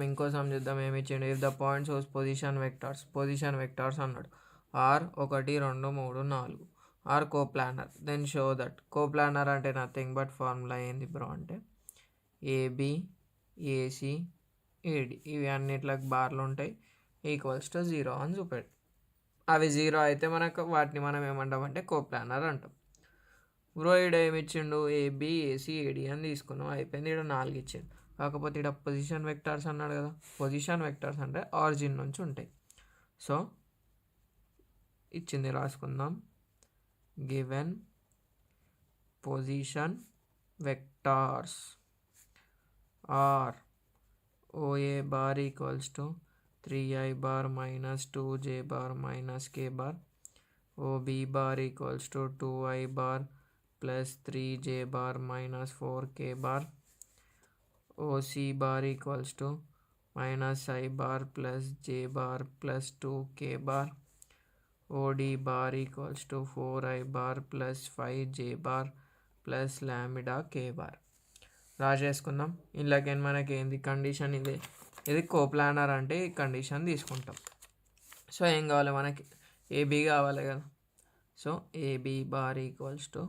ఇంకో సమ్ చూద్దాం. ఏమి ఇచ్చిండు, if the points whose position vectors అన్నాడు. Are 1 2 3 4 are coplanar, then show that. Coplanar అంటే నథింగ్ బట్ ఫార్ములా ఏంది బ్రో అంటే ఏబి ఏసి ఏడి ఇవి అన్నిట్లకు బార్లు ఉంటాయి, ఈక్వల్స్ టు 0 అని చూపెట్టు. అవి 0 అయితే మనకు వాటిని మనం ఏమంటామంటే కోప్లానర్ అంటాం. బ్రో ఈడ ఏమి ఇచ్చిండు, ఏబి ఏసి ఏడి అని తీసుకున్నాం, అయిపోయింది. ఇక్కడ 4 ఇచ్చిండు. కాకపోతే ఇక్కడ పొజిషన్ వెక్టార్స్ అన్నాడు కదా. పొజిషన్ వెక్టార్స్ అంటే ఆరిజిన్ నుంచి ఉంటాయి. సో ఇచ్చింది రాసుకుందాం. Given position vectors are OA bar equals to 3i bar minus 2j bar minus k bar, OB bar equals to 2i bar plus 3j bar minus 4k bar, OC bar equals to minus i bar plus j bar plus 2k bar, OD bar equals to 4i bar plus 5j bar plus lambda k bar. రాసేసుకుందాం. ఇలాగే మనకి ఏంది condition, ఇది coplanar అంటే ఈ condition తీసుకుంటాం. So ఏం కావాలి మనకి, ఏబీ కావాలి కదా. So AB bar equals to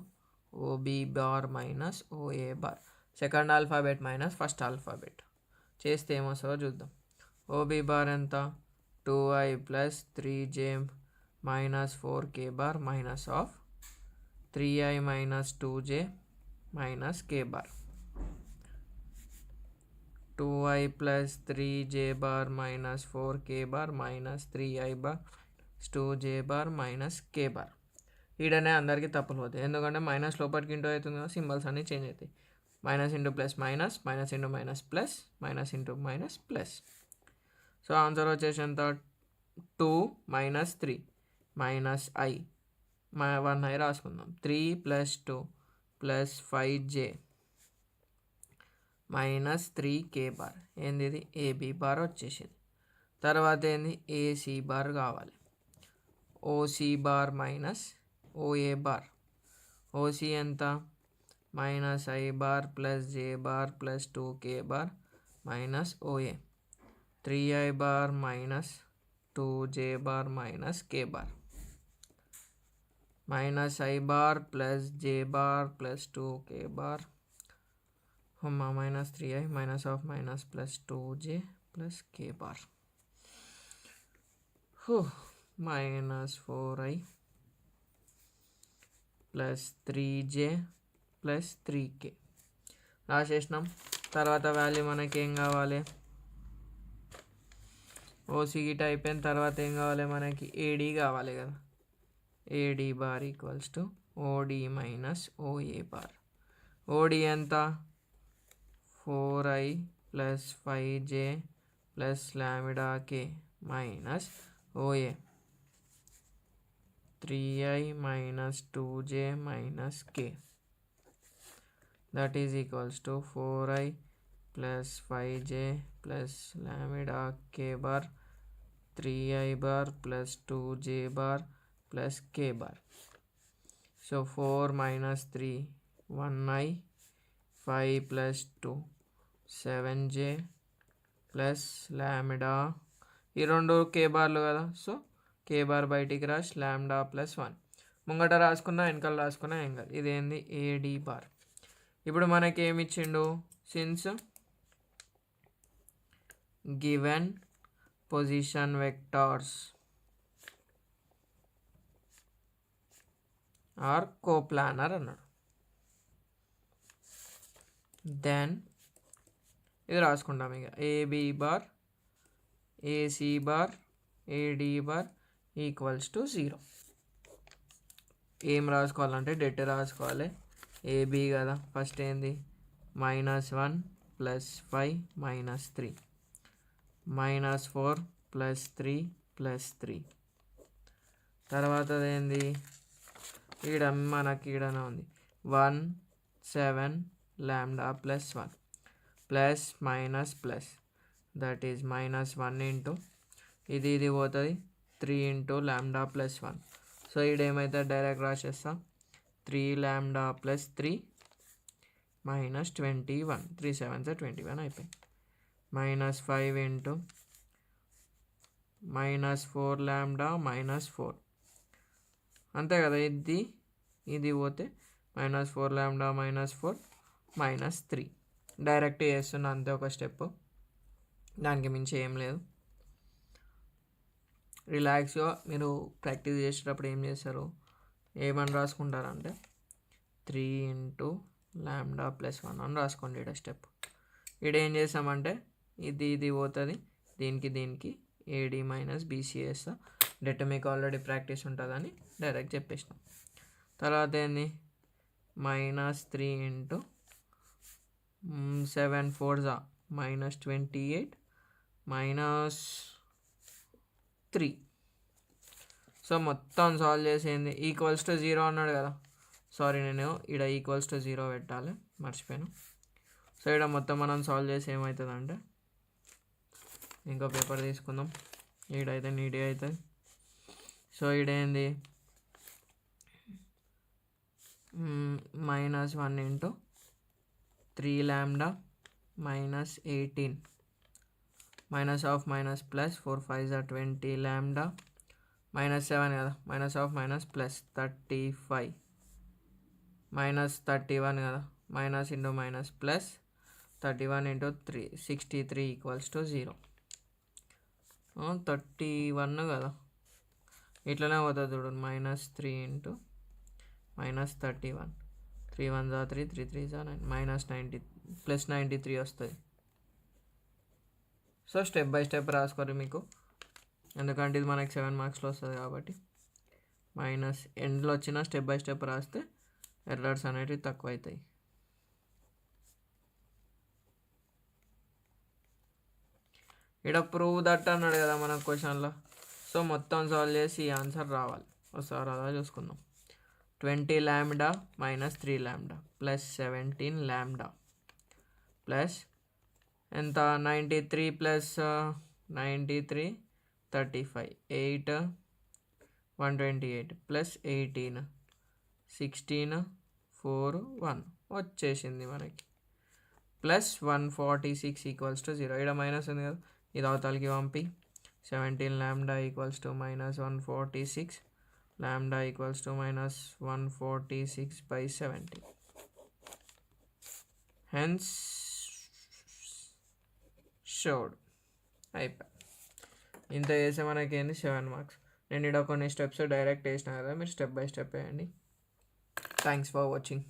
OB bar minus OA bar, second alphabet minus first alphabet చేస్తే ఏమొస్తుందో చూద్దాం. ఓబీ బార్ ఎంత, 2i plus 3j minus 4k bar minus of 3i minus 2j minus k bar, 2i plus 3j bar minus 4k bar minus 3i bar 2j bar minus k bar. ఈడనే అందరికీ తప్పులు పోతాయి, ఎందుకంటే minus లోపలికి into అవుతుంది కదా, symbols అన్నీ change అవుతాయి. Minus into plus minus, minus into minus plus, minus into minus plus. So answer వచ్చేసి ఎంత, 2 మైనస్ 3 మైనస్ i 1i రాసుకుందాం, 3 plus 2 plus 5j minus 3k bar. ఏంది ఇది, ఏబీ బార్ వచ్చేసింది. తర్వాత ఏంది, ఏసీ బార్ కావాలి. OC bar minus OA bar. OC ఎంత, minus i bar plus j bar plus 2k bar minus OA, 3i bar minus 2j bar minus k bar, minus i bar plus j bar plus 2k bar, minus 3i minus of minus plus 2j plus k bar, minus 4i plus 3j plus 3k రాసేసినాం. తర్వాత value మనకి ఏం కావాలి, OC Git అయిపోయిన తర్వాత ఏం కావాలి మనకి, AD కావాలి కదా. AD bar equals to OD minus OA bar. OD ఎంత, 4i plus 5j plus lambda k minus OA, 3i minus 2j minus k, that is equals to 4i plus 5j plus lambda k bar 3i bar plus 2j bar plus k bar. So 4 minus 3 1i, 5 plus 2 7j plus lambda, ఈ రెండు k బార్లు కదా. So k bar బయటికి రాసి lambda plus 1 ముంగట రాసుకున్నా వెనకాల రాసుకున్నా ఏం కాదు. ఇదేంది, ఏడి బార్. ఇప్పుడు మనకి ఏమి ఇచ్చిండు, since given position vectors are coplanar అన్నాడు. దెన్ ఇది రాసుకుంటాం ఇక, AB bar AC bar AD bar equals to 0. ఏం రాసుకోవాలంటే డెట్ రాసుకోవాలి. ఏబి కదా, ఫస్ట్ ఏంది, minus 1 plus 5 minus 3 minus 4 plus 3 plus 3. తర్వాత ఏంది, ఈడ మనకి ఈడనే ఉంది 1 7 lambda plus 1 plus minus plus, that is minus 1 into ఇది పోతుంది 3 ఇంటూ లాంబ్డా ప్లస్ 1. సో ఈడేమైతే డైరెక్ట్ రాసేస్తాం, 3 లాంబ్డా ప్లస్ 3 మైనస్ 21, 3 7 21 అయిపోయింది. మైనస్ 5 ఇంటూ మైనస్ 4 ల్యాండా మైనస్ 4 అంతే కదా. ఇది పోతే మైనస్ 4 ల్యాండా మైనస్ 4 మైనస్ 3 డైరెక్ట్ చేస్తున్నా అంతే, ఒక స్టెప్, దానికి మించి ఏం లేదు. రిలాక్స్గా మీరు ప్రాక్టీస్ చేసేటప్పుడు ఏం చేస్తారు, ఏమని రాసుకుంటారంటే 3 ఇంటూ ల్యాండా ప్లస్ 1 అని రాసుకోండి. ఇక్కడ స్టెప్ ఇక్కడ ఏం చేస్తామంటే ఇది పోతుంది, దీనికి ఏడి మైనస్ బీసీ వేస్తా. డెట్ మీకు ఆల్రెడీ ప్రాక్టీస్ ఉంటుందని డైరెక్ట్ చెప్పేసినాం. తర్వాత ఏంది minus 3 into 7 4 minus 28 minus 3. So మొత్తం సాల్వ్ చేసేది ఈక్వల్స్ టు 0 అన్నాడు కదా. సారీ, నేను ఇక్కడ ఈక్వల్స్ టు 0 పెట్టాలి, మర్చిపోయాను. సో ఇక్కడ మొత్తం మనం సాల్వ్ చేసి ఏమవుతుందంటే, ఇంకో పేపర్ తీసుకుందాం, ఈడైతే నీట్గా అవుతుంది. సో ఈడేంది మైనస్ 1 ఇంటూ 3 ల్యాండా minus 18 minus of minus plus 4 5 20 ల్యాండా మైనస్ 7 కదా, minus of minus plus 35 minus 31 కదా, minus into minus plus 31 into 3 63 equals to 0. 31 కదా, ఇట్లనే పోతుంది చూడు, minus 3 into minus 31 3 1 3 3 3 9 minus 90 plus 93 వస్తుంది. సో స్టెప్ బై స్టెప్ రాసుకోరు మీకు, ఎందుకంటే ఇది మనకి 7 మార్క్స్లో వస్తుంది కాబట్టి. మైనస్ ఎండ్లో వచ్చిన స్టెప్ బై స్టెప్ రాస్తే ఎర్రర్స్ అనేటివి తక్కువ అవుతాయి. ఇక్కడ ప్రూవ్ దట్ అన్నాడు కదా మన క్వశ్చన్లో. సో మొత్తం సాల్వ్ చేసి ఈ ఆన్సర్ రావాలి. ఒకసారి అలా చూసుకుందాం. 20 ల్యాండా minus 3 lambda plus 17 lambda plus ఎంత 93 ప్లస్ 93 35 8 128 ప్లస్ 18 16 4 1 వచ్చేసింది మనకి. Plus 146 equals to 0. ఇక్కడ మైనస్ ఉంది కదా, ఇది అవతలకి పంపి 17 ల్యాండా equals to minus 146 lambda equals to minus 146 by 70. Hence showed. అయిపోయి ఇంత చేసే మనకి ఏంది 7 మార్క్స్. నేను ఇక్కడ కొన్ని స్టెప్స్ డైరెక్ట్ వేసిన కదా, మీరు స్టెప్ బై స్టెప్ వేయండి. Thanks for watching.